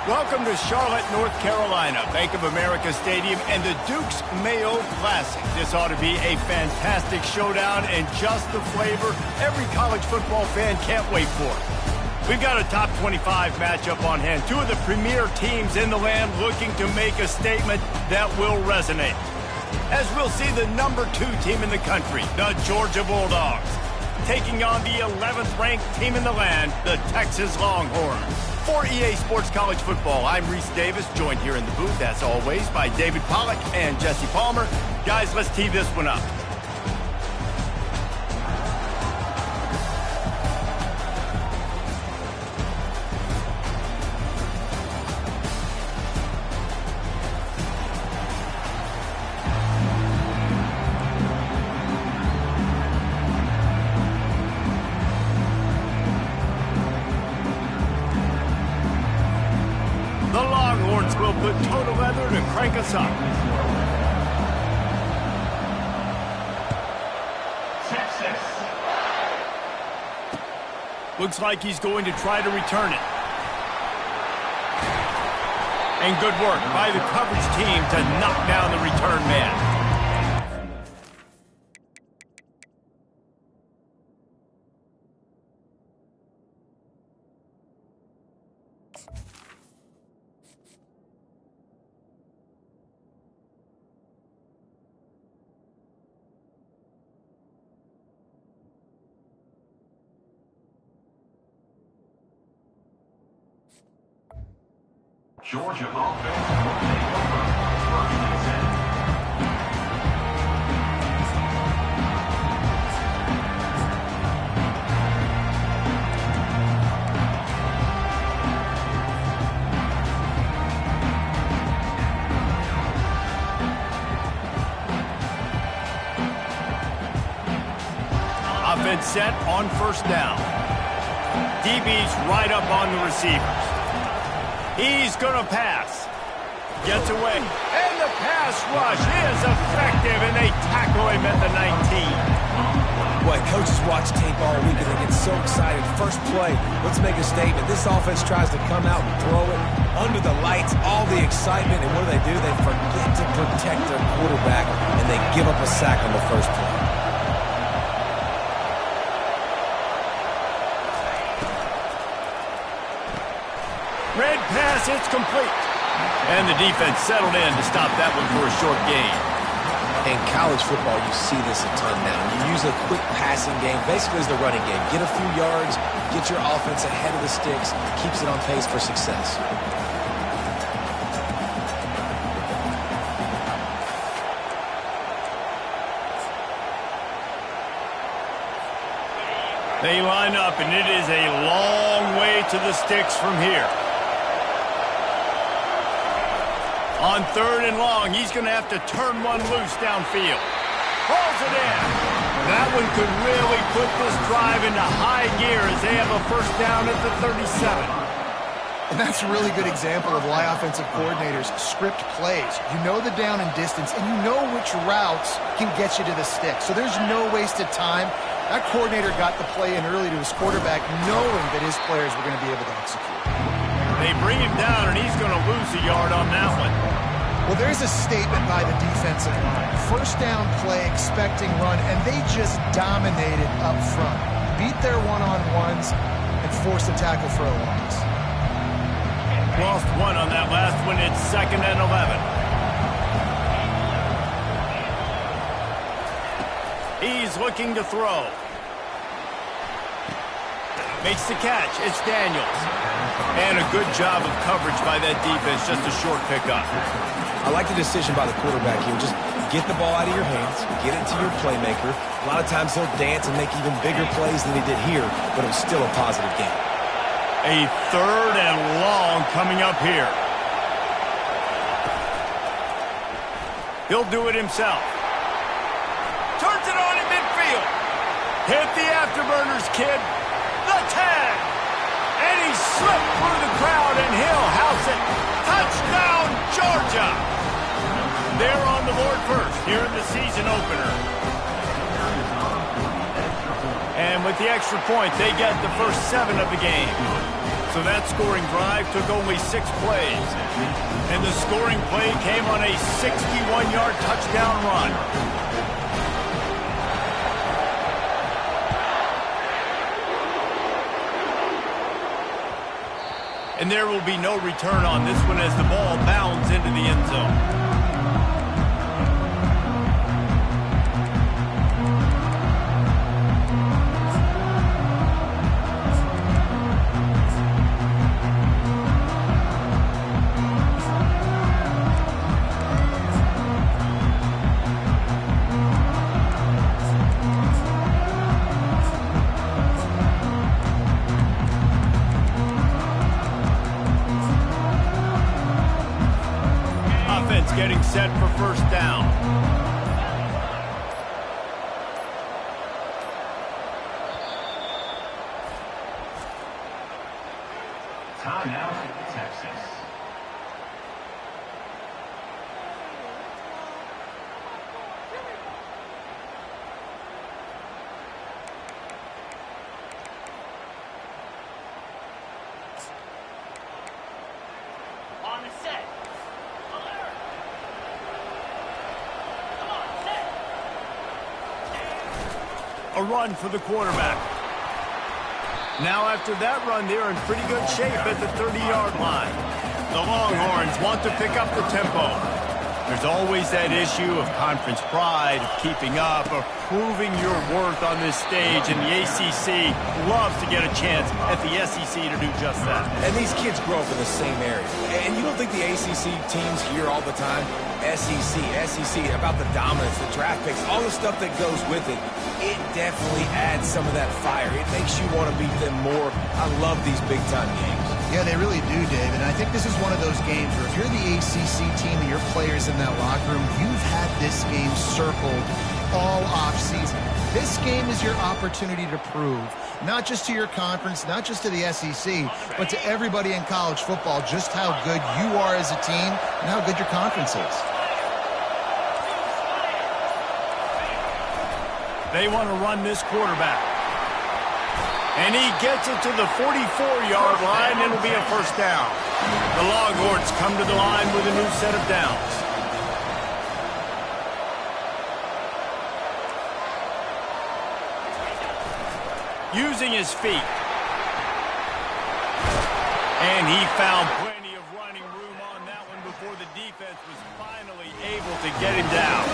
Welcome to Charlotte, North Carolina, Bank of America Stadium, and the Duke's Mayo Classic. This ought to be a fantastic showdown and just the flavor every college football fan can't wait for. We've got a top 25 matchup on hand. Two of the premier teams in the land looking to make a statement that will resonate. As we'll see the number 2 team in the country, the Georgia Bulldogs, taking on the 11th ranked team in the land, the Texas Longhorns. For EA Sports College Football, I'm Reese Davis, joined here in the booth, as always, by David Pollack and Jesse Palmer. Guys, let's tee this one up. The Longhorns will put total leather to crank us up. Texas. Looks like he's going to try to return it. And good work by the coverage team to knock down the return man. Georgia offense will take over first and 10. Offense set on first down. DB's right up on the receivers. He's going to pass. Gets away. And the pass rush is effective, and they tackle him at the 19. Boy, coaches watch tape all week, and they get so excited. First play, let's make a statement. This offense tries to come out and throw it under the lights, all the excitement, and what do? They forget to protect their quarterback, and they give up a sack on the first play. Red pass, it's complete. And the defense settled in to stop that one for a short gain. In college football, you see this a ton now. You use a quick passing game, basically as the running game. Get a few yards, get your offense ahead of the sticks, keeps it on pace for success. They line up, and it is a long way to the sticks from here. On 3rd and long, he's going to have to turn one loose downfield. Hauls it in. That one could really put this drive into high gear as they have a first down at the 37. And that's a really good example of why offensive coordinators script plays. You know the down and distance, and you know which routes can get you to the stick. So there's no wasted time. That coordinator got the play in early to his quarterback, knowing that his players were going to be able to execute. They bring him down, and he's going to lose a yard on that one. Well, there's a statement by the defensive line. First down play, expecting run, and they just dominated up front. Beat their one-on-ones and forced a tackle for a loss. Lost one on that last one. It's 2nd and 11. He's looking to throw. Makes the catch. It's Daniels. And a good job of coverage by that defense. Just a short pickup. I like the decision by the quarterback here. Just get the ball out of your hands, get it to your playmaker. A lot of times he'll dance and make even bigger plays than he did here, but it was still a positive game. A 3rd and long coming up here. He'll do it himself. Turns it on in midfield. Hit the afterburners, kid. The tag. And he slipped through the crowd, and he'll house it. Touchdown, Georgia. They're on the board first here in the season opener. And with the extra point, they get the first 7 of the game. So that scoring drive took only 6 plays. And the scoring play came on a 61-yard touchdown run. And there will be no return on this one as the ball bounds into the end zone. Getting set for first down. Timeout, Texas. On the set. A run for the quarterback. Now after that run, they're in pretty good shape at the 30-yard line. The Longhorns want to pick up the tempo. There's always that issue of conference pride, of keeping up, of proving your worth on this stage, and the ACC loves to get a chance at the SEC to do just that. And these kids grow up in the same area. And you don't think the ACC teams hear all the time, SEC, about the dominance, the draft picks, all the stuff that goes with it. It definitely adds some of that fire. It makes you want to beat them more. I love these big-time games. Yeah, they really do, Dave. And I think this is one of those games where if you're the ACC team and your players in that locker room, you've had this game circled all offseason. This game is your opportunity to prove, not just to your conference, not just to the SEC, but to everybody in college football, just how good you are as a team and how good your conference is. They want to run this quarterback. And he gets it to the 44-yard line. It'll be a first down. The Longhorns come to the line with a new set of downs. Using his feet. And he found plenty of running room on that one before the defense was finally able to get him down.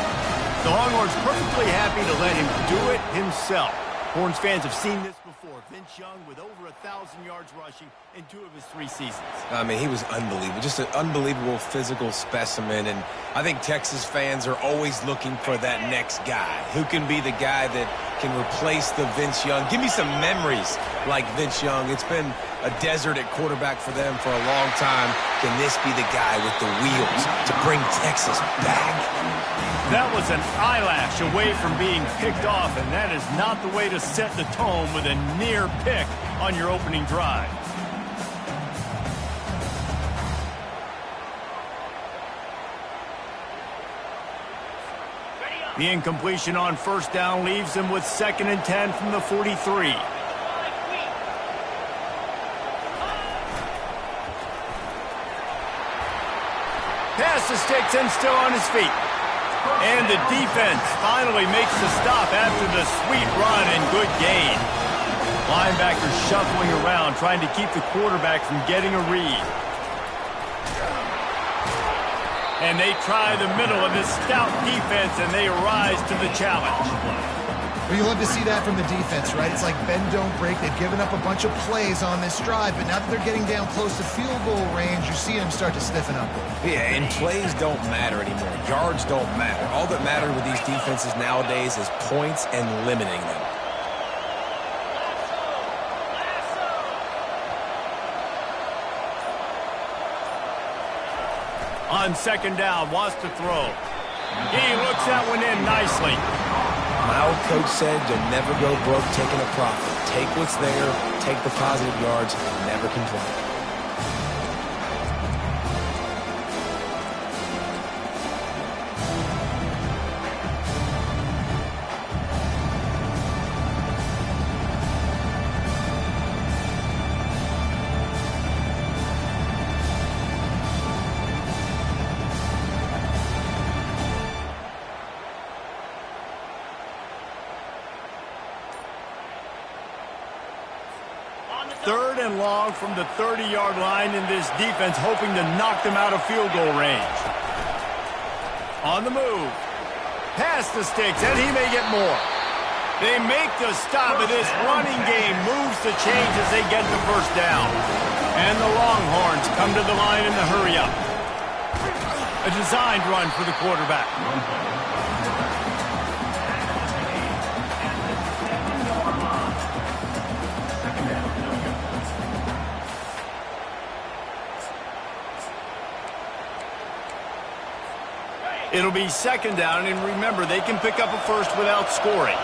The Longhorns perfectly happy to let him do it himself. Horns fans have seen this before. Vince Young with over 1,000 yards rushing in 2 of his 3 seasons. I mean, he was unbelievable. Just an unbelievable physical specimen. And I think Texas fans are always looking for that next guy. Who can be the guy that can replace the Vince Young? Give me some memories like Vince Young. It's been a desert at quarterback for them for a long time. Can this be the guy with the wheels to bring Texas back? That was an eyelash away from being picked off, and that is not the way to set the tone with a near pick on your opening drive. The incompletion on first down leaves him with 2nd and 10 from the 43. Pass to Sticks still on his feet. And the defense finally makes the stop after the sweet run and good gain. Linebackers shuffling around, trying to keep the quarterback from getting a read. And they try the middle of this stout defense, and they rise to the challenge. Well, you love to see that from the defense, right? It's like bend, don't break. They've given up a bunch of plays on this drive, but now that they're getting down close to field goal range, you're seeing them start to stiffen up. Yeah, and plays don't matter anymore. Yards don't matter. All that matters with these defenses nowadays is points and limiting them. On 2nd down, wants to throw. He looks that one in nicely. My old coach said you'll never go broke taking a profit. Take what's there, take the positive yards, and never complain. Third and long from the 30-yard line, in this defense hoping to knock them out of field goal range. On the move. Past the sticks, and he may get more. They make the stop, and this running game moves the chains as they get the first down. And the Longhorns come to the line in the hurry-up. A designed run for the quarterback. It'll be second down, and remember, they can pick up a first without scoring.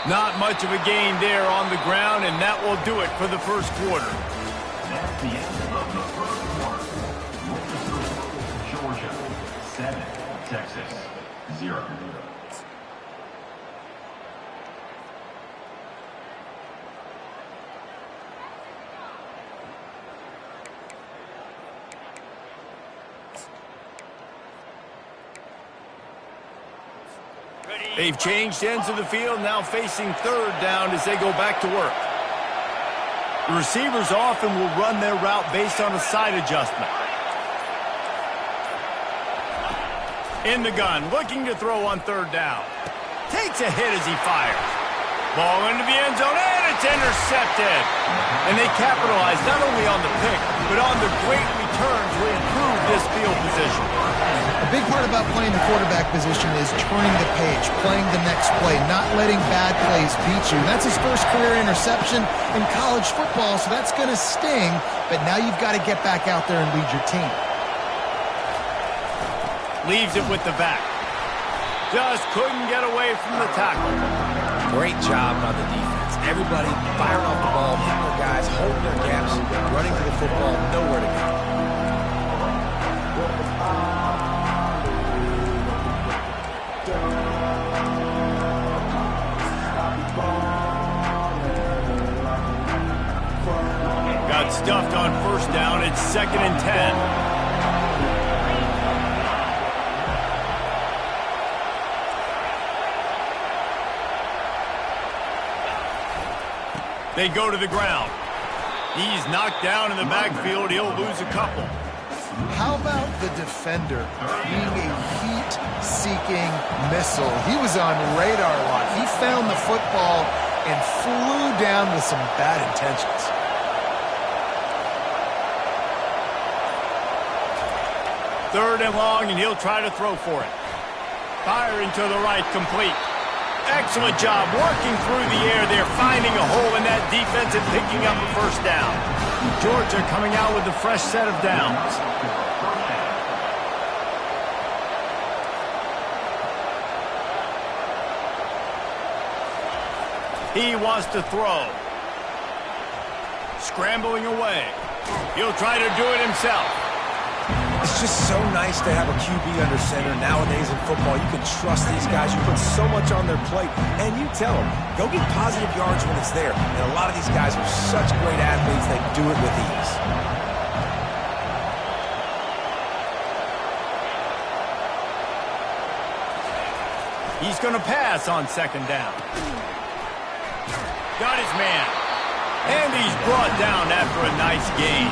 Not much of a gain there on the ground, and that will do it for the first quarter. That's the end of the first quarter. Georgia 7, Texas 0. They've changed ends of the field, now facing third down as they go back to work. The receivers often will run their route based on a side adjustment. In the gun, looking to throw on third down. Takes a hit as he fires. Ball into the end zone, and it's intercepted. And they capitalize not only on the pick, but on the great return to improve this field position. A big part about playing the quarterback position is turning the page, playing the next play, not letting bad plays beat you. That's his first career interception in college football, so that's going to sting, but now you've got to get back out there and lead your team. Leaves it with the back. Just couldn't get away from the tackle. Great job by the defense. Everybody firing off the ball, hitting their guys, holding their gaps, running to the football, nowhere to go. Got stuffed on first down. It's 2nd and 10. They go to the ground. He's knocked down in the backfield. He'll lose a couple. How about the defender being a heat-seeking missile? He was on radar lock. He found the football and flew down with some bad intentions. Third and long, and he'll try to throw for it. Firing to the right, complete. Excellent job working through the air there, finding a hole in that defense and picking up a first down. Georgia coming out with a fresh set of downs. He wants to throw. Scrambling away. He'll try to do it himself. It's just so nice to have a QB under center. Nowadays in football, you can trust these guys. You put so much on their plate, and you tell them, go get positive yards when it's there. And a lot of these guys are such great athletes, they do it with ease. He's going to pass on second down. Got his man. And he's brought down after a nice gain.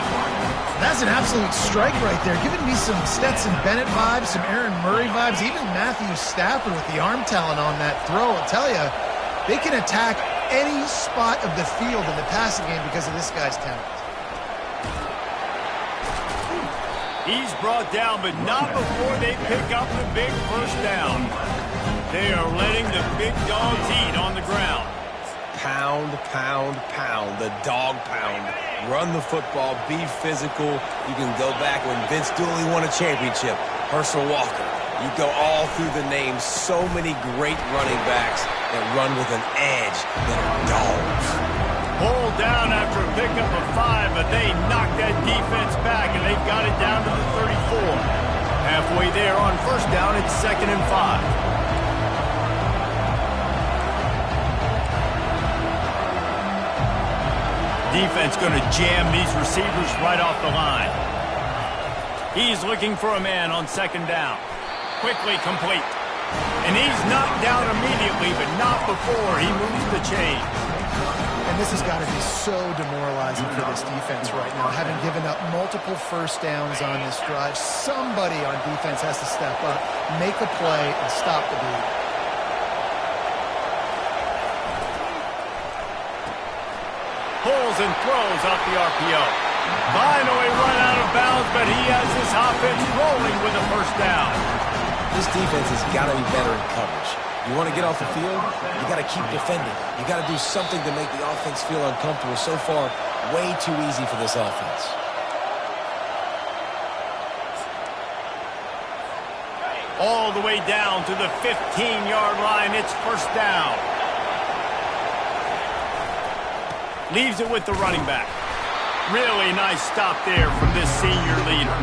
That's an absolute strike right there. Giving me some Stetson Bennett vibes, some Aaron Murray vibes, even Matthew Stafford with the arm talent on that throw. I'll tell you, they can attack any spot of the field in the passing game because of this guy's talent. He's brought down, but not before they pick up the big first down. They are letting the big dogs eat on the ground. Pound, pound, pound, the dog pound. Run the football, be physical. You can go back when Vince Dooley won a championship. Herschel Walker. You go all through the names. So many great running backs that run with an edge that are dogs. Pulled down after a pickup of 5, but they knocked that defense back, and they've got it down to the 34. Halfway there on first down, it's 2nd and 5. Defense going to jam these receivers right off the line. He's looking for a man on second down. Quickly complete. And he's knocked down immediately, but not before he moves the chain. And this has got to be so demoralizing for this defense right now, having given up multiple first downs on this drive. Somebody on defense has to step up, make a play, and stop the bleed. Pulls and throws off the RPO. Finally run out of bounds, but he has this offense rolling with a first down. This defense has got to be better in coverage. You want to get off the field, you got to keep defending. You got to do something to make the offense feel uncomfortable. So far, way too easy for this offense. All the way down to the 15-yard line. It's first down. Leaves it with the running back. Really nice stop there from this senior leader.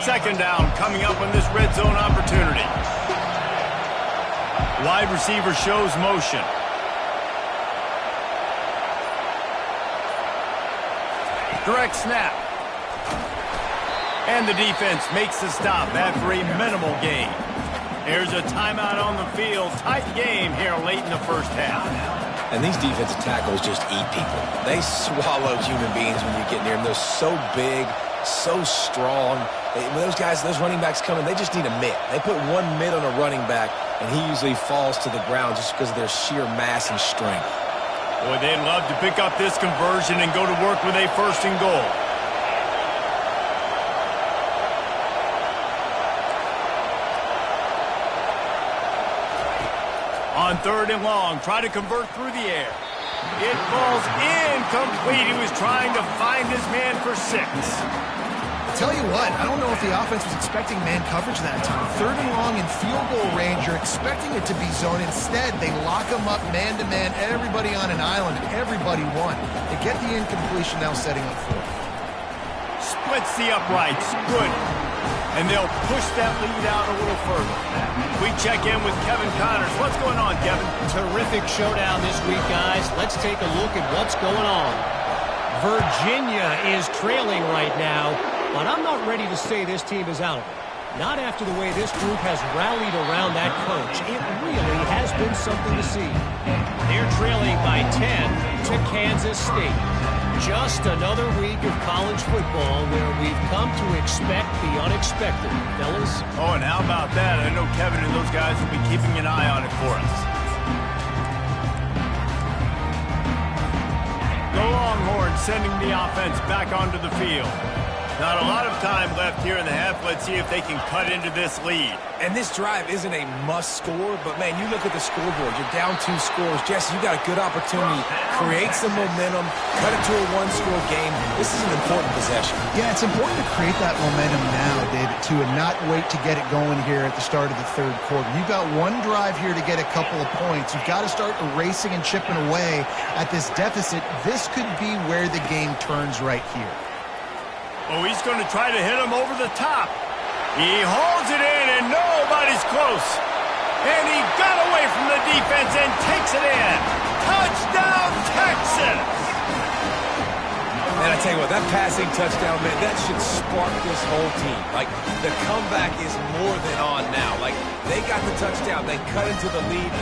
Second down coming up on this red zone opportunity. Wide receiver shows motion. Direct snap. And the defense makes the stop after a minimal gain. There's a timeout on the field. Tight game here late in the first half. And these defensive tackles just eat people. They swallow human beings when you get near them. They're so big, so strong. When those guys, those running backs come in, they just need a mitt. They put one mitt on a running back, and he usually falls to the ground just because of their sheer mass and strength. Boy, they'd love to pick up this conversion and go to work with a first and goal. On third and long, try to convert through the air. It falls incomplete. He was trying to find his man for 6. Tell you what, I don't know if the offense was expecting man coverage that time. Third and long in field goal range, you're expecting it to be zone. Instead, they lock them up man-to-man, everybody on an island, and everybody won. They get the incompletion now setting up for it. Splits the uprights. Good. And they'll push that lead out a little further. We check in with Kevin Connors. What's going on, Kevin? Terrific showdown this week, guys. Let's take a look at what's going on. Virginia is trailing right now, but I'm not ready to say this team is out of it. Not after the way this group has rallied around that coach. It really has been something to see. They're trailing by 10 to Kansas State. Just another week of college football where we've come to expect the unexpected, fellas. Oh, and how about that? I know Kevin and those guys will be keeping an eye on it for us. The Longhorns sending the offense back onto the field. Not a lot of time left here in the half. Let's see if they can cut into this lead. And this drive isn't a must score, but, man, you look at the scoreboard. You're down 2 scores. Jesse, you got a good opportunity. Create some momentum. Cut it to a 1-score game. This is an important possession. Yeah, it's important to create that momentum now, David, too, and not wait to get it going here at the start of the third quarter. You've got one drive here to get a couple of points. You've got to start erasing and chipping away at this deficit. This could be where the game turns right here. Oh, he's going to try to hit him over the top. He hauls it in, and nobody's close. And he got away from the defense and takes it in. Touchdown, Texas! And I tell you what, that passing touchdown, man, that should spark this whole team. Like, the comeback is more than on now. Like, they got the touchdown. They cut into the lead.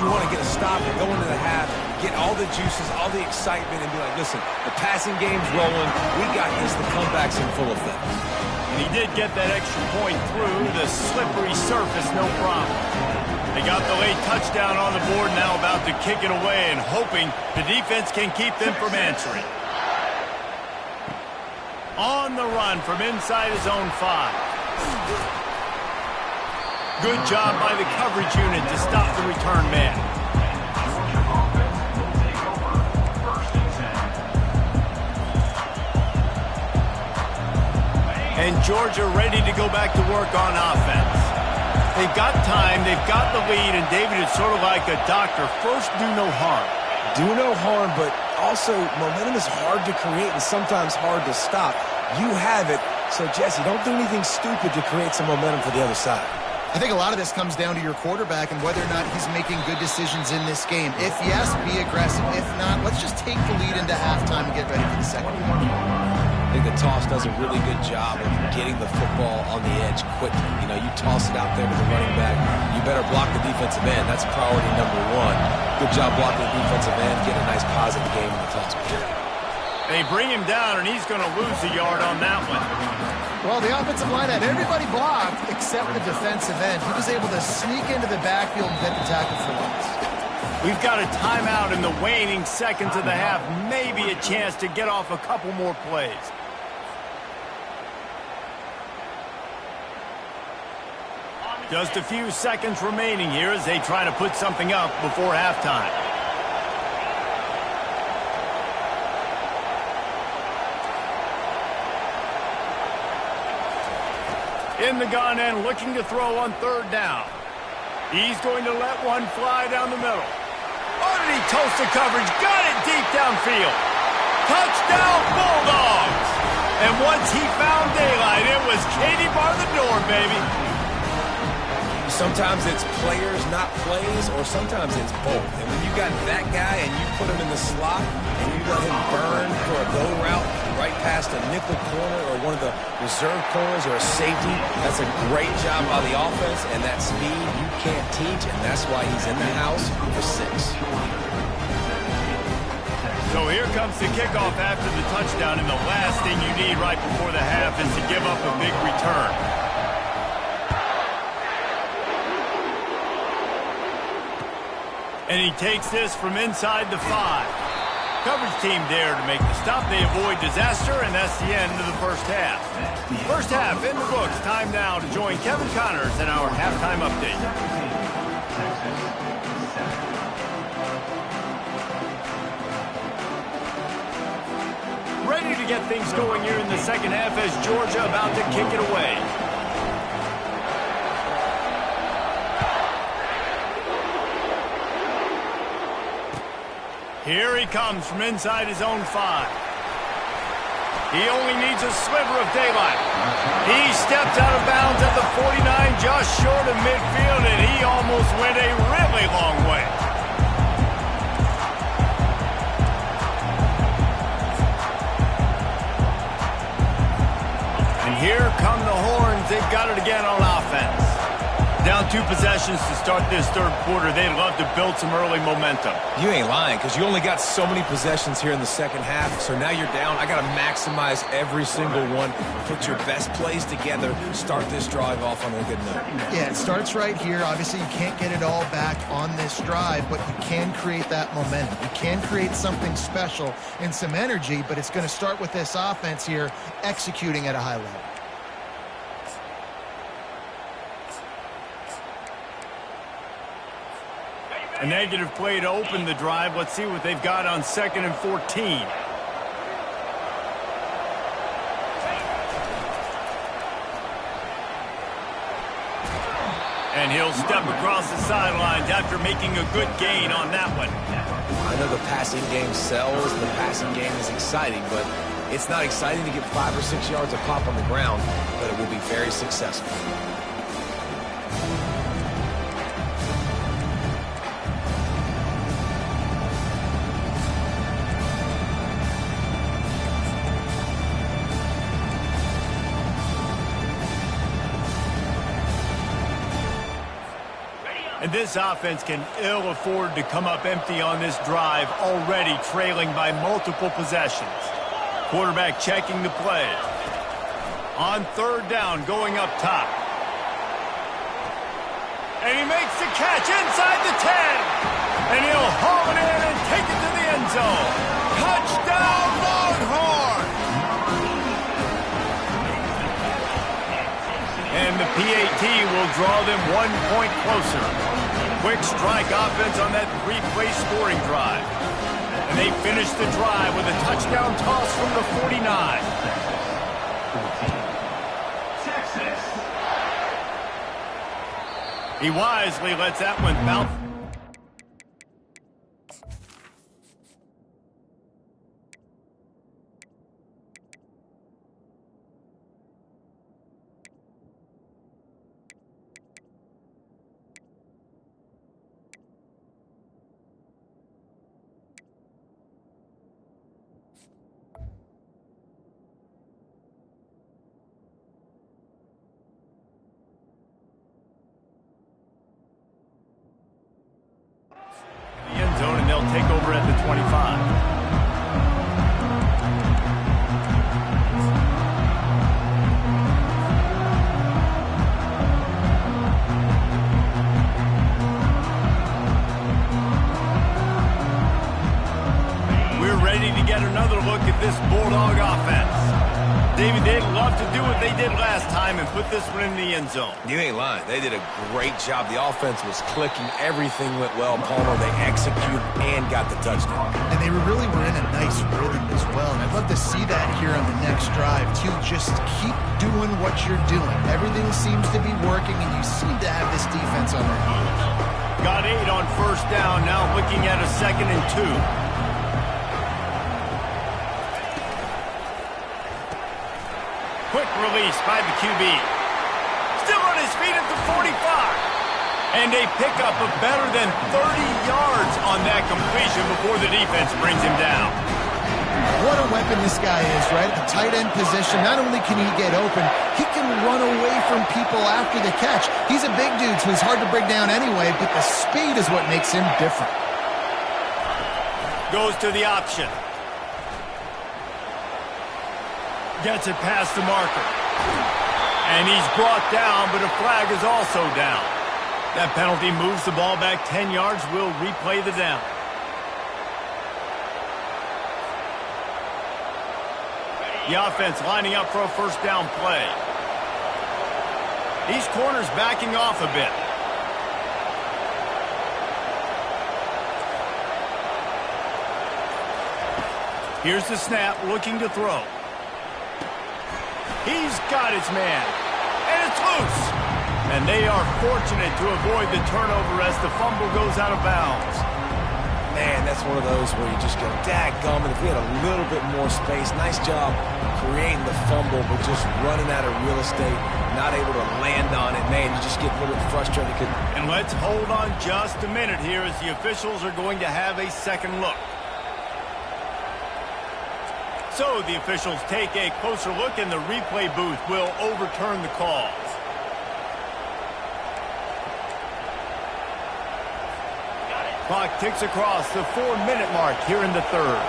You want to get a stop and go into the half, get all the juices, all the excitement, and be like, listen, the passing game's rolling. We got this. The comeback's in full effect. And he did get that extra point through the slippery surface, no problem. They got the late touchdown on the board, now about to kick it away and hoping the defense can keep them from answering. On the run from inside his own 5. Good job by the coverage unit to stop the return man. Georgia offense will take over first and 10. And Georgia ready to go back to work on offense. They've got time, they've got the lead, and David is sort of like a doctor. First, do no harm. Do no harm, but also momentum is hard to create and sometimes hard to stop. You have it. So, Jesse, don't do anything stupid to create some momentum for the other side. I think a lot of this comes down to your quarterback and whether or not he's making good decisions in this game. If yes, be aggressive. If not, let's just take the lead into halftime and get ready for the second half. I think the toss does a really good job of getting the football on the edge quickly. You know, you toss it out there to the running back, you better block the defensive end. That's priority number one. Good job blocking the defensive end, get a nice positive game in the toss period. They bring him down, and he's going to lose a yard on that one. Well, the offensive line had everybody blocked except the defensive end. He was able to sneak into the backfield and get the tackle for once. We've got a timeout in the waning seconds of the half. Maybe a chance to get off a couple more plays. Just a few seconds remaining here as they try to put something up before halftime. In the gun and looking to throw on third down. He's going to let one fly down the middle. Oh, did he toast the coverage? Got it deep downfield. Touchdown, Bulldogs! And once he found daylight, it was Katie bar the door, baby. Sometimes it's players, not plays, or sometimes it's both. And when you got that guy and you put him in the slot and you let him burn for a go route right past a nickel corner or one of the reserve corners or a safety, that's a great job by the offense, and that speed you can't teach, and that's why he's in the house for 6. So here comes the kickoff after the touchdown, and the last thing you need right before the half is to give up a big return. And he takes this from inside the 5. Coverage team there to make the stop. They avoid disaster, and that's the end of the first half. First half in the books. Time now to join Kevin Connors in our halftime update. Ready to get things going here in the second half as Georgia about to kick it away. Here he comes from inside his own 5. He only needs a sliver of daylight. He stepped out of bounds at the 49, just short of midfield, and he almost went a really long way. And here come the horns. They've got it again on offense. Down 2 possessions to start this third quarter. They'd love to build some early momentum. You ain't lying, because you only got so many possessions here in the second half, so now you're down. I got to maximize every single one. Put your best plays together. Start this drive off on a good note. Yeah, it starts right here. Obviously, you can't get it all back on this drive, but you can create that momentum. You can create something special and some energy, but it's going to start with this offense here executing at a high level. A negative play to open the drive. Let's see what they've got on 2nd and 14. And he'll step across the sidelines after making a good gain on that one. I know the passing game sells, the passing game is exciting, but it's not exciting to get 5 or 6 yards of pop on the ground, but it will be very successful. And this offense can ill afford to come up empty on this drive, already trailing by multiple possessions. Quarterback checking the play. On third down, going up top. And he makes the catch inside the 10. And he'll haul it in and take it to the end zone. Touchdown, Longhorn! And the PAT will draw them 1 point closer. Quick strike offense on that 3-play scoring drive. And they finish the drive with a touchdown toss from the 49. Texas. He wisely lets that one bounce. take over at the 25. Get another look at this Bulldog offense. David, they'd love to do what they did last time and put this one in the end zone. You ain't lying. They did a great job. The offense was clicking. Everything went well. Palmer, they executed and got the touchdown. And they really were in a nice rhythm as well. And I'd love to see that here on the next drive, too. Just keep doing what you're doing. Everything seems to be working, and you seem to have this defense on their heels. Got 8 on first down. Now looking at a 2nd and 2. Quick release by the QB. Still on his feet at the 45. And a pickup of better than 30 yards on that completion before the defense brings him down. What a weapon this guy is, right? At the tight end position, not only can he get open, he can run away from people after the catch. He's a big dude, so he's hard to break down anyway, but the speed is what makes him different. Goes to the option. Gets it past the marker. And he's brought down, but a flag is also down. That penalty moves the ball back 10 yards. We'll replay the down. The offense lining up for a first down play. These corners backing off a bit. Here's the snap, looking to throw. He's got his man, and it's loose. And they are fortunate to avoid the turnover as the fumble goes out of bounds. Man, that's one of those where you just go, dadgummit, if we had a little bit more space. Nice job creating the fumble, but just running out of real estate, not able to land on it. Man, you just get a little bit frustrated. And let's hold on just a minute here as the officials are going to have a second look. So the officials take a closer look, and the replay booth will overturn the calls. Clock ticks across the 4-minute mark here in the third.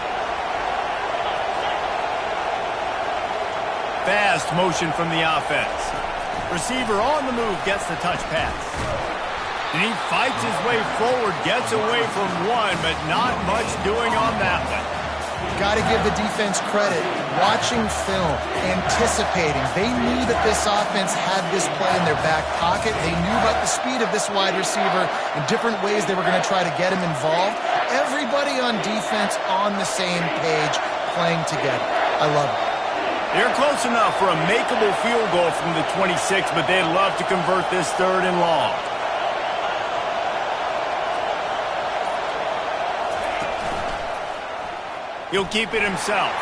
Fast motion from the offense. Receiver on the move gets the touch pass. And he fights his way forward, gets away from one, but not much doing on that one. Got to give the defense credit. Watching film, anticipating. They knew that this offense had this play in their back pocket. They knew about the speed of this wide receiver and different ways they were going to try to get him involved. Everybody on defense on the same page, playing together. I love it. They're close enough for a makeable field goal from the 26, but they'd love to convert this 3rd and long. He'll keep it himself.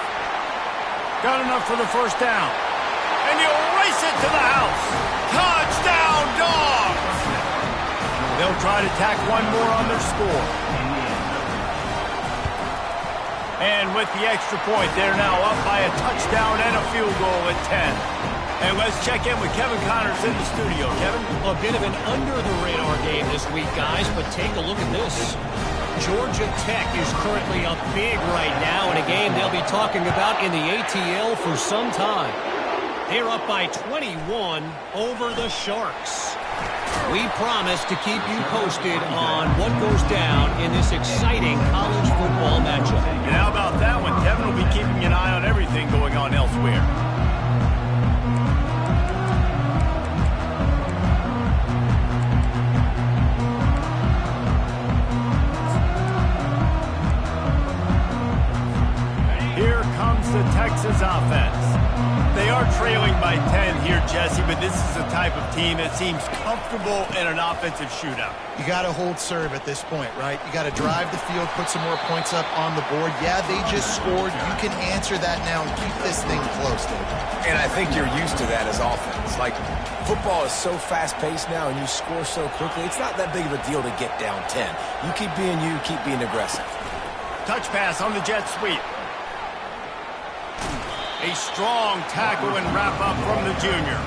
Got enough for the first down. And he'll race it to the house. Touchdown, Dogs! They'll try to tack one more on their score. And with the extra point, they're now up by a touchdown and a field goal at 10. And let's check in with Kevin Connors in the studio. Kevin? A bit of an under-the-radar game this week, guys, but take a look at this. Georgia Tech is currently up big right now in a game they'll be talking about in the ATL for some time. They're up by 21 over the Sharks. We promise to keep you posted on what goes down in this exciting college football matchup. And how about that one? Kevin will be keeping an eye on everything going on elsewhere. The Texas offense. They are trailing by 10 here, Jesse, but this is the type of team that seems comfortable in an offensive shootout. You got to hold serve at this point, right? You got to drive the field, put some more points up on the board. Yeah, they just scored. You can answer that now and keep this thing close, David. And I think you're used to that as offense. Like, football is so fast-paced now and you score so quickly, it's not that big of a deal to get down 10. You keep being you, keep being aggressive. Touch pass on the jet sweep. A strong tackle and wrap up from the junior.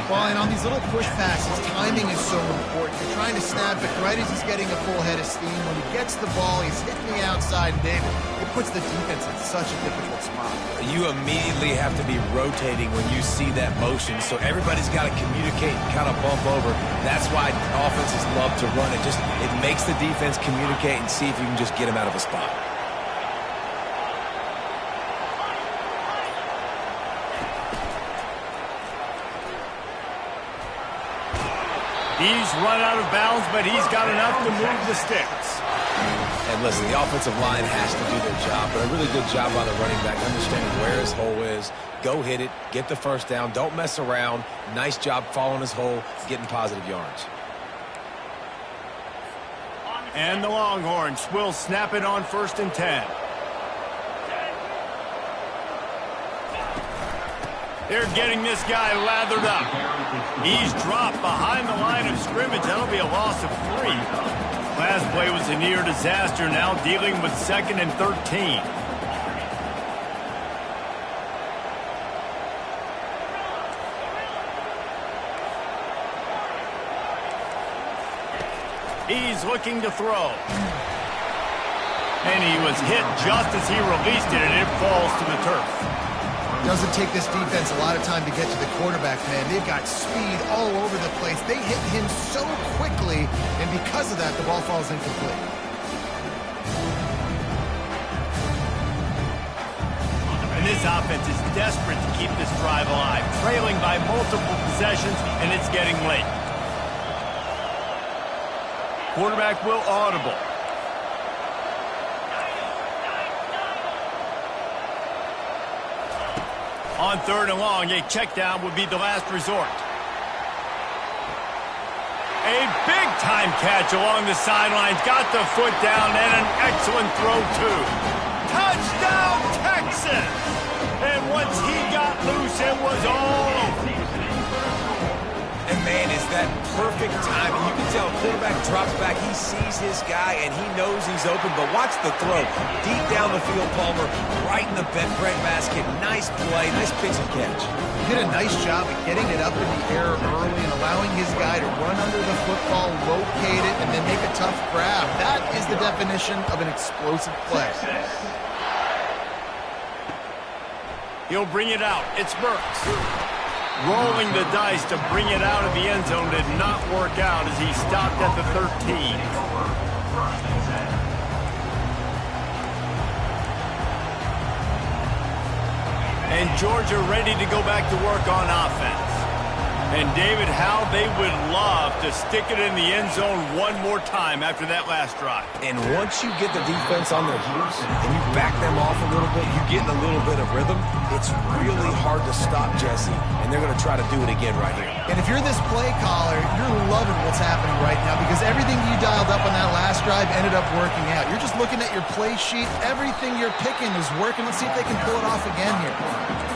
Well, and on these little push passes, timing is so important. You're trying to snap it right as he's getting a full head of steam. When he gets the ball, he's hitting the outside, and David, it puts the defense in such a difficult spot. You immediately have to be rotating when you see that motion, so everybody's got to communicate and kind of bump over. That's why offenses love to run it. It makes the defense communicate and see if you can just get him out of a spot. He's run out of bounds, but he's got enough to move the sticks. And listen, the offensive line has to do their job, but a really good job by the running back, understanding where his hole is. Go hit it, get the first down, don't mess around. Nice job following his hole, getting positive yards. And the Longhorns will snap it on 1st and 10. They're getting this guy lathered up. He's dropped behind the line of scrimmage. That'll be a loss of 3. Last play was a near disaster, now dealing with 2nd and 13. He's looking to throw. And he was hit just as he released it, and it falls to the turf. Doesn't take this defense a lot of time to get to the quarterback, man. They've got speed all over the place. They hit him so quickly, and because of that, the ball falls incomplete. And this offense is desperate to keep this drive alive, trailing by multiple possessions, and it's getting late. Quarterback will audible. On 3rd and long, a check down would be the last resort. A big-time catch along the sidelines. Got the foot down and an excellent throw, too. Touchdown, Texas! And once he got loose, it was all over. And, man, is that perfect timing. You can tell quarterback drops back. He sees his guy, and he knows he's open. But watch the throw. Deep down the field, Palmer, right in the breadbasket. Nice play, nice pitch and catch. He did a nice job of getting it up in the air early and allowing his guy to run under the football, locate it, and then make a tough grab. That is the definition of an explosive play. He'll bring it out. It's Burks. Rolling the dice to bring it out of the end zone did not work out as he stopped at the 13. And Georgia ready to go back to work on offense. And David, how they would love to stick it in the end zone one more time after that last drive. And once you get the defense on their heels and you back them off a little bit, you get in a little bit of rhythm, it's really hard to stop Jesse, and they're going to try to do it again right here. And if you're this play caller, you're loving what's happening right now because everything you dialed up on that last drive ended up working out. You're just looking at your play sheet. Everything you're picking is working. Let's see if they can pull it off again here.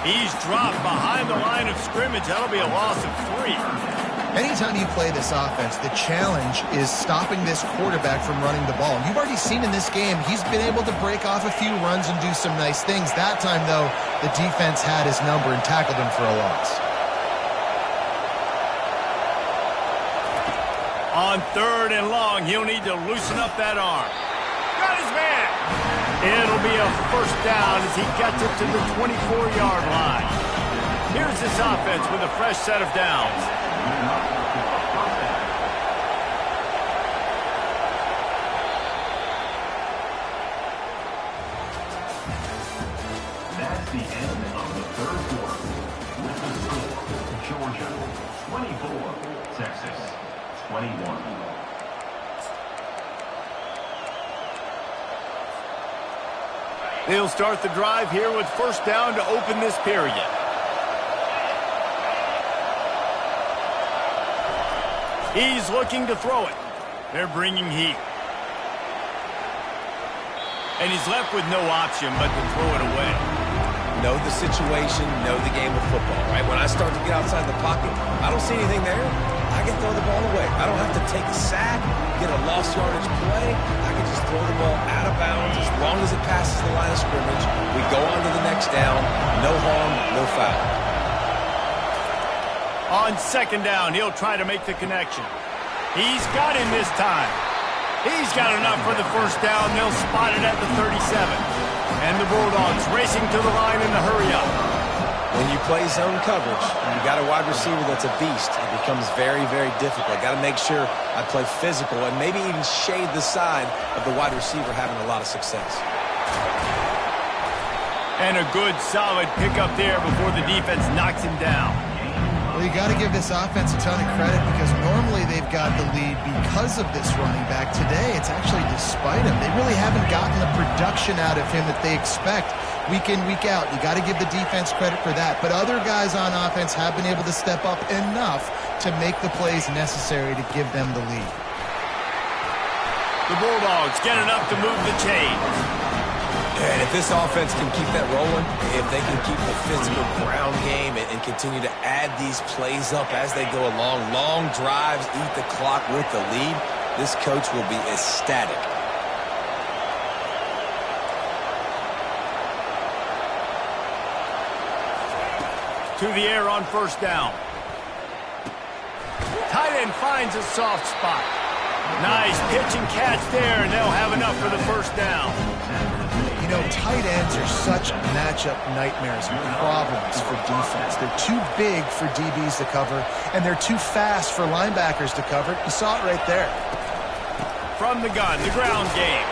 He's dropped behind the line of scrimmage. That'll be a loss of 3. Anytime you play this offense, the challenge is stopping this quarterback from running the ball. You've already seen in this game, he's been able to break off a few runs and do some nice things. That time, though, the defense had his number and tackled him for a loss. On 3rd and long, he'll need to loosen up that arm. Got his man. It'll be a first down as he gets it to the 24-yard line. Here's this offense with a fresh set of downs. That's the end of the 3rd quarter. With the score, Georgia 24, Texas 21. They'll start the drive here with first down to open this period. He's looking to throw it. They're bringing heat. And he's left with no option but to throw it away. Know the situation, know the game of football, right? When I start to get outside the pocket, I don't see anything there. I can throw the ball away. I don't have to take a sack, get a lost yardage play. I can just throw the ball out of bounds as long as it passes the line of scrimmage. We go on to the next down. No harm, no foul. On second down, he'll try to make the connection. He's got him this time. He's got enough for the first down. They'll spot it at the 37. And the Bulldogs racing to the line in the hurry-up. When you play zone coverage, and you got a wide receiver that's a beast, it becomes very, very difficult. Got to make sure I play physical and maybe even shade the side of the wide receiver having a lot of success. And a good, solid pickup there before the defense knocks him down. Well, you got to give this offense a ton of credit because normally they've got the lead because of this running back. Today, it's actually despite him. They really haven't gotten the production out of him that they expect week in, week out. You got to give the defense credit for that. But other guys on offense have been able to step up enough to make the plays necessary to give them the lead. The Bulldogs get enough to move the chains. And if this offense can keep that rolling, if they can keep the physical ground game and continue to add these plays up as they go along, long drives, eat the clock with the lead, this coach will be ecstatic. To the air on first down. Tight end finds a soft spot. Nice pitch and catch there, and they'll have enough for the first down. You know, tight ends are such matchup nightmares and problems for defense. They're too big for DBs to cover, and they're too fast for linebackers to cover. You saw it right there. From the gun, the ground game.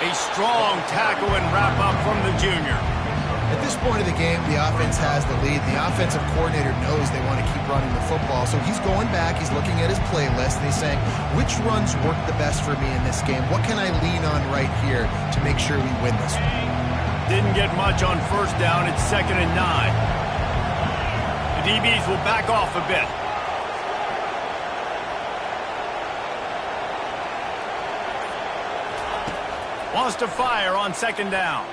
A strong tackle and wrap up from the junior. At this point of the game, the offense has the lead. The offensive coordinator knows they want to keep running the football, so he's going back, he's looking at his playlist, and he's saying, which runs work the best for me in this game? What can I lean on right here to make sure we win this one? Didn't get much on first down. It's 2nd and 9. The DBs will back off a bit. Wants to fire on 2nd down.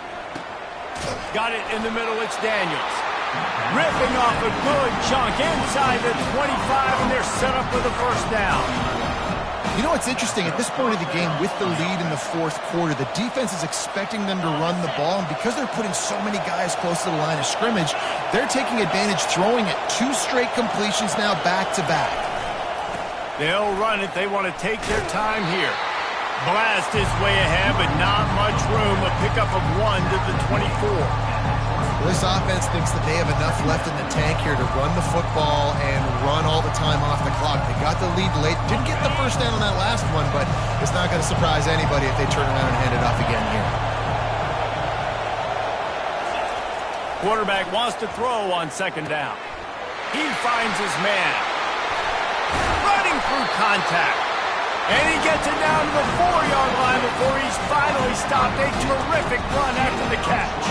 Got it in the middle, it's Daniels. Ripping off a good chunk inside the 25, and they're set up for the first down. You know what's interesting? At this point of the game, with the lead in the fourth quarter, the defense is expecting them to run the ball, and because they're putting so many guys close to the line of scrimmage, they're taking advantage, throwing it. 2 straight completions now back-to-back. They'll run it. They want to take their time here. Blast his way ahead, but not much room. A pickup of 1 to the 24. This offense thinks that they have enough left in the tank here to run the football and run all the time off the clock. They got the lead late. Didn't get the first down on that last one, but it's not going to surprise anybody if they turn around and hand it off again here. Quarterback wants to throw on 2nd down. He finds his man. Running through contact. And he gets it down to the 4-yard line before he's finally stopped. A terrific run after the catch.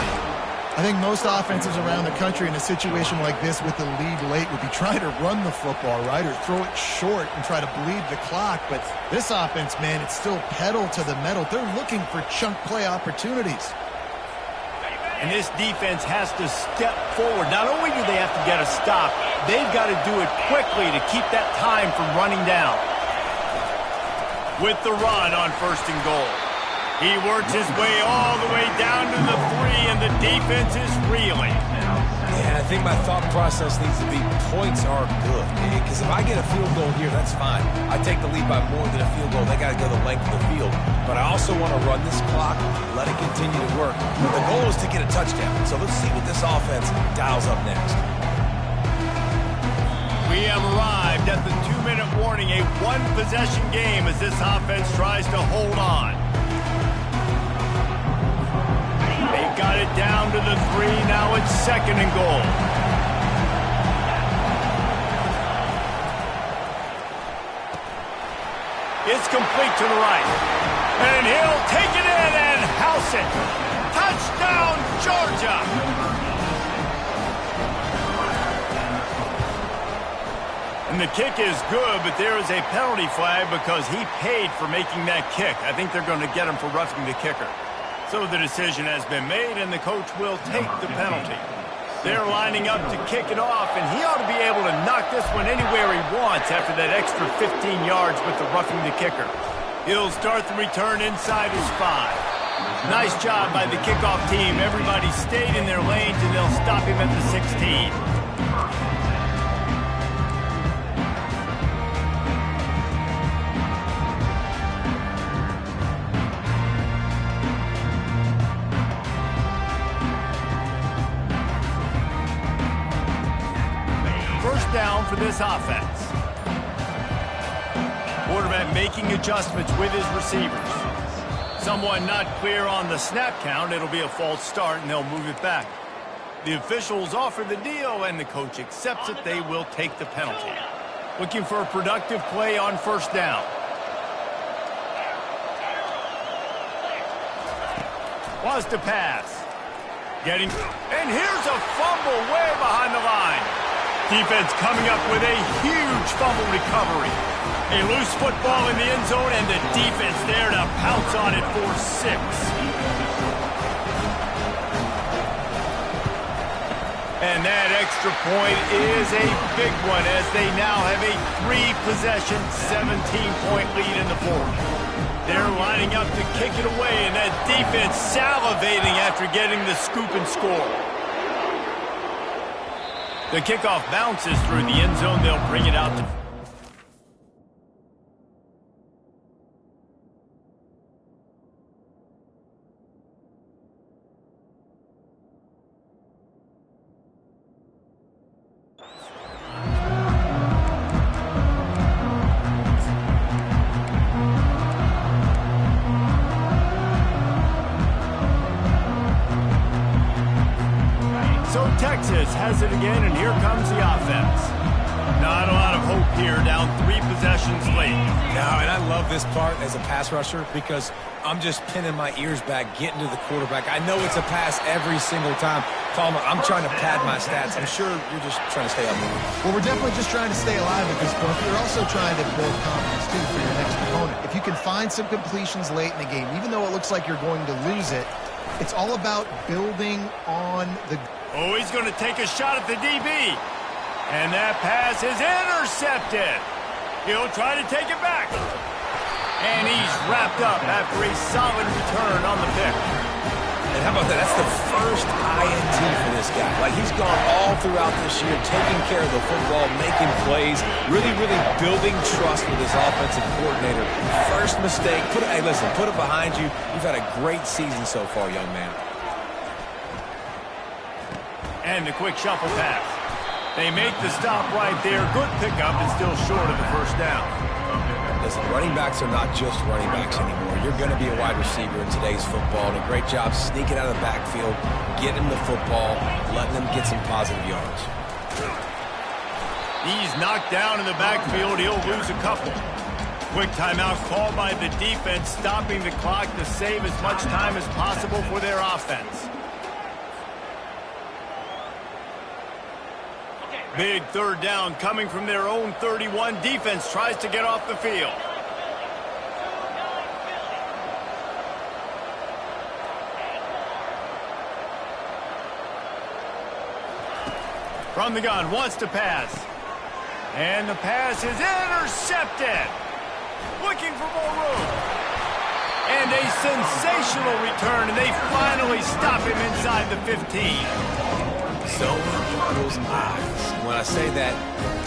I think most offenses around the country in a situation like this with the lead late would be trying to run the football, right, or throw it short and try to bleed the clock. But this offense, man, it's still pedal to the metal. They're looking for chunk play opportunities. And this defense has to step forward. Not only do they have to get a stop, they've got to do it quickly to keep that time from running down. With the run on 1st and goal. He works his way all the way down to the 3, and the defense is reeling. Yeah, I think my thought process needs to be points are good. Because if I get a field goal here, that's fine. I take the lead by more than a field goal. They got to go the length of the field. But I also want to run this clock, let it continue to work. But the goal is to get a touchdown. So let's see what this offense dials up next. We have arrived at the 2-minute warning, a 1-possession game as this offense tries to hold on. They've got it down to the 3, now it's 2nd and goal. It's complete to the right. And he'll take it in and house it. Touchdown, Georgia! And the kick is good, but there is a penalty flag because he paid for making that kick. I think they're going to get him for roughing the kicker. So the decision has been made, and the coach will take the penalty. They're lining up to kick it off, and he ought to be able to knock this one anywhere he wants after that extra 15 yards with the roughing the kicker. He'll start the return inside his 5. Nice job by the kickoff team. Everybody stayed in their lanes, and they'll stop him at the 16. down for this offense. Quarterback making adjustments with his receivers. Someone not clear on the snap count. It'll be a false start, and they'll move it back. The officials offer the deal, and the coach accepts it. They will take the penalty. Looking for a productive play on first down. Wants to pass. And here's a fumble way behind the line. Defense coming up with a huge fumble recovery. A loose football in the end zone, and the defense there to pounce on it for 6. And that extra point is a big one as they now have a 3-possession, 17-point lead in the fourth. They're lining up to kick it away, and that defense salivating after getting the scoop and score. The kickoff bounces through the end zone. They'll bring it out to... Texas has it again, and here comes the offense. Not a lot of hope here, down 3 possessions late. No, and I love this part as a pass rusher because I'm just pinning my ears back, getting to the quarterback. I know it's a pass every single time. Palmer, I'm trying to pad my stats. I'm sure you're just trying to stay up. Well, we're definitely just trying to stay alive at this point. You're also trying to build confidence, too, for your next opponent. If you can find some completions late in the game, even though it looks like you're going to lose it, it's all about building on the... Oh, he's going to take a shot at the DB. And that pass is intercepted. He'll try to take it back. And he's wrapped up after a solid return on the pick. And how about that? That's the first INT for this guy. Like, he's gone all throughout this year, taking care of the football, making plays, really building trust with his offensive coordinator. First mistake. Hey, listen, put it behind you. You've had a great season so far, young man. And the quick shuffle pass. They make the stop right there. Good pickup and still short of the first down. Listen, running backs are not just running backs anymore. You're going to be a wide receiver in today's football. And a great job sneaking out of the backfield, getting the football, letting them get some positive yards. He's knocked down in the backfield. He'll lose a couple. Quick timeout called by the defense, stopping the clock to save as much time as possible for their offense. Big third down coming from their own 31. Defense tries to get off the field. From the gun, wants to pass. And the pass is intercepted. Looking for more room. And a sensational return, and they finally stop him inside the 15. Zone equals eyes. When I say that,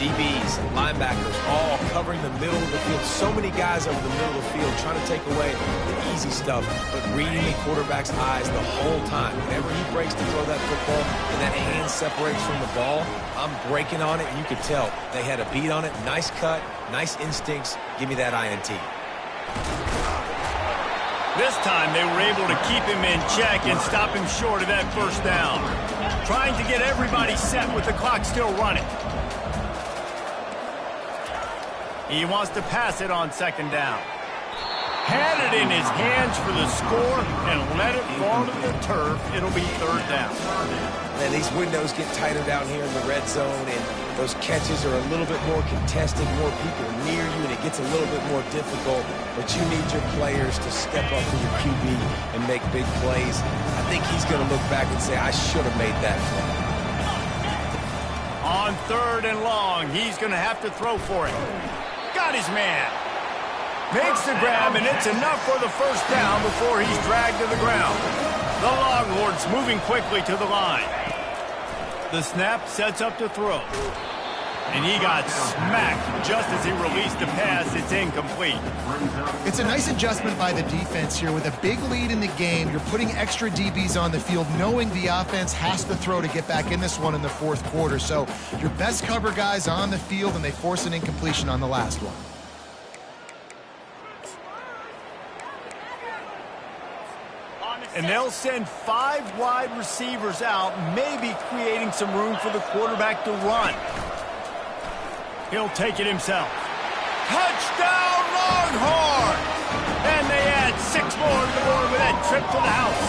DBs, linebackers, all covering the middle of the field. So many guys over the middle of the field trying to take away the easy stuff, but reading the quarterback's eyes the whole time. Whenever he breaks to throw that football and that hand separates from the ball, I'm breaking on it, and you could tell they had a beat on it. Nice cut, nice instincts. Give me that INT. This time they were able to keep him in check and stop him short of that first down. Trying to get everybody set with the clock still running. He wants to pass it on second down. Had it in his hands for the score and let it fall to the turf. It'll be third down. And these windows get tighter down here in the red zone, and those catches are a little bit more contested, more people near you, and it gets a little bit more difficult. But you need your players to step up to your QB and make big plays. I think he's going to look back and say, I should have made that play. On third and long, he's going to have to throw for it. Got his man. Makes the grab, and it's enough for the first down before he's dragged to the ground. The Longhorns moving quickly to the line. The snap sets up to throw. And he got smacked just as he released the pass. It's incomplete. It's a nice adjustment by the defense here. With a big lead in the game, you're putting extra DBs on the field, knowing the offense has to throw to get back in this one in the fourth quarter. So your best cover guys on the field, and they force an incompletion on the last one. And they'll send 5 wide receivers out, maybe creating some room for the quarterback to run. He'll take it himself. Touchdown, Longhorn! And they add 6 more to the board with that trip to the house.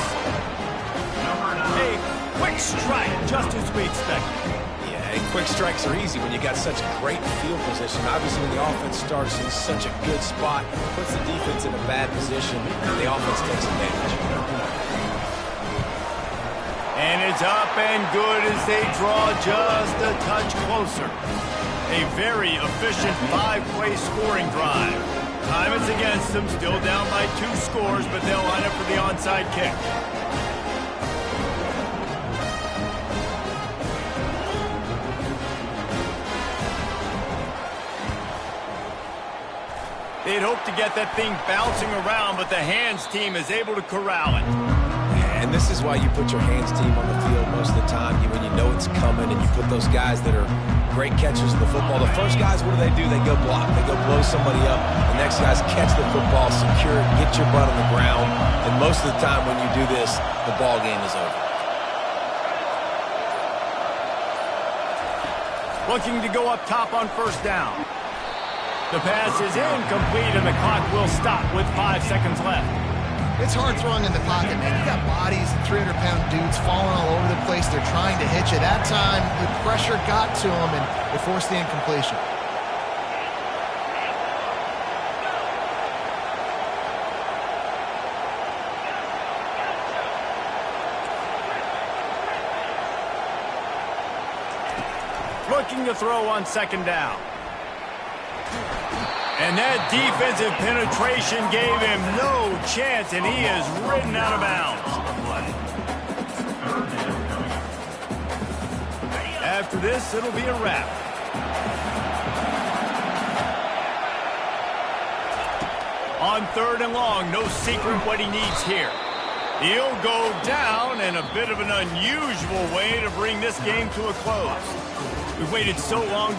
A quick strike, just as we expected. Yeah, and quick strikes are easy when you got such great field position. Obviously, when the offense starts in such a good spot, puts the defense in a bad position, and the offense takes advantage. And it's up and good as they draw just a touch closer. A very efficient 5-play scoring drive. Time is against them, still down by 2 scores, but they'll line up for the onside kick. They'd hope to get that thing bouncing around, but the hands team is able to corral it. And this is why you put your hands team on the field most of the time, when you know it's coming, and you put those guys that are great catchers of the football. The first guys, what do? They go block. They go blow somebody up. The next guys catch the football, secure it, get your butt on the ground. And most of the time when you do this, the ball game is over. Looking to go up top on first down. The pass is incomplete, and the clock will stop with 5 seconds left. It's hard throwing in the pocket, man. You got bodies and 300-pound dudes falling all over the place. They're trying to hit you. That time, the pressure got to them, and they forced the incompletion. Looking to throw on second down. And that defensive penetration gave him no chance, and he is ridden out of bounds. After this, it'll be a wrap. On 3rd and long, no secret what he needs here. He'll go down in a bit of an unusual way to bring this game to a close. We've waited so long